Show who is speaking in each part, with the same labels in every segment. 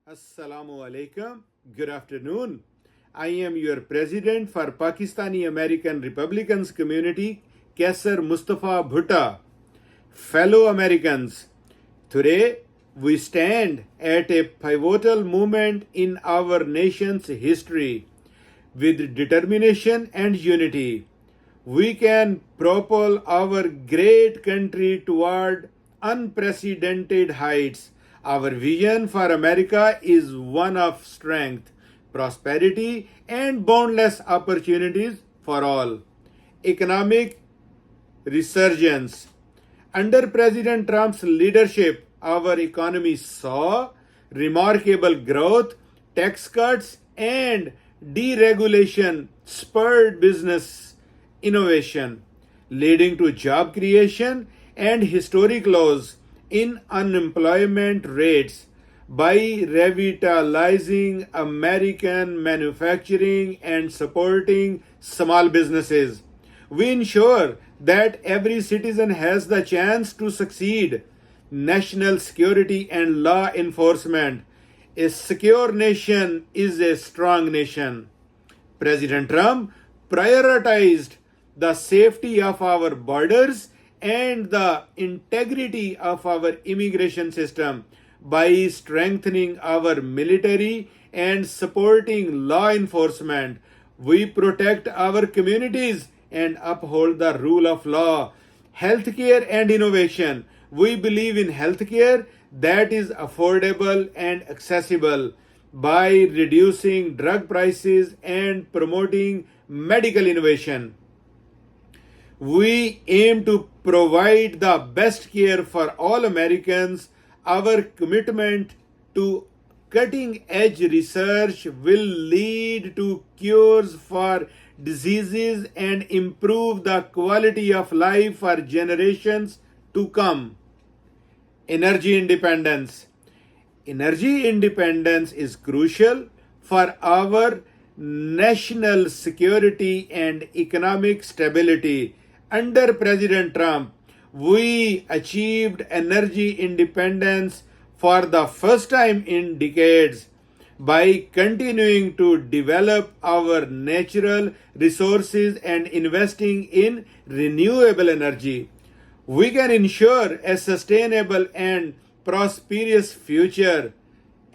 Speaker 1: Assalamu alaikum. Good afternoon. I am your president for Pakistani American Republicans community, Kaisar Mustafa Bhutta. Fellow Americans, today we stand at a pivotal moment in our nation's history. With determination and unity, we can propel our great country toward unprecedented heights. Our vision for America is one of strength, prosperity, and boundless opportunities for all. Economic resurgence. Under President Trump's leadership, our economy saw remarkable growth, tax cuts, and deregulation spurred business innovation, leading to job creation and historic lows in unemployment rates. By revitalizing American manufacturing and supporting small businesses, we ensure that every citizen has the chance to succeed. National security and law enforcement. A secure nation is a strong nation. President Trump prioritized the safety of our borders and the integrity of our immigration system by strengthening our military and supporting law enforcement. We protect our communities and uphold the rule of law. Healthcare and innovation. We believe in healthcare that is affordable and accessible by reducing drug prices and promoting medical innovation. We aim to provide the best care for all Americans. Our commitment to cutting edge research will lead to cures for diseases and improve the quality of life for generations to come. Energy independence. Energy independence is crucial for our national security and economic stability. Under President Trump, we achieved energy independence for the first time in decades by continuing to develop our natural resources and investing in renewable energy. We can ensure a sustainable and prosperous future.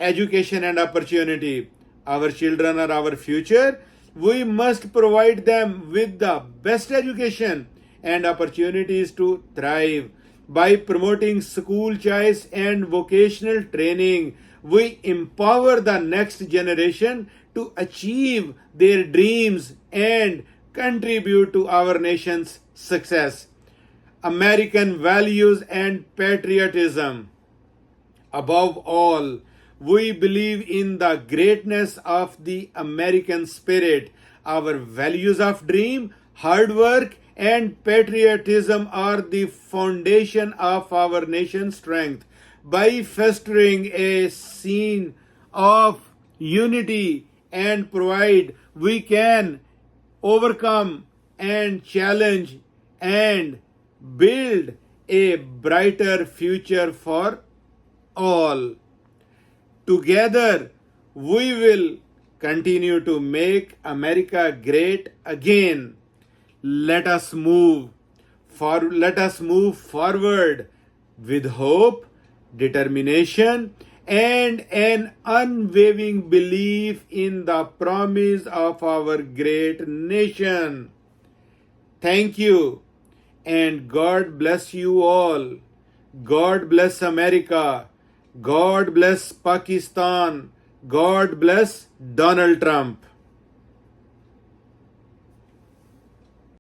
Speaker 1: Education and opportunity. Our children are our future. We must provide them with the best education and opportunities to thrive. By promoting school choice and vocational training, we empower the next generation to achieve their dreams and contribute to our nation's success. American values and patriotism. Above all, we believe in the greatness of the American spirit. Our values of dream, hard work, and patriotism are the foundation of our nation's strength. By fostering a scene of unity and pride, we can overcome and challenge and build a brighter future for all. Together, we will continue to make America great again. Let us move forward with hope, determination, and an unwavering belief in the promise of our great nation. Thank you, and God bless you all. God bless America. God bless Pakistan. God bless Donald Trump.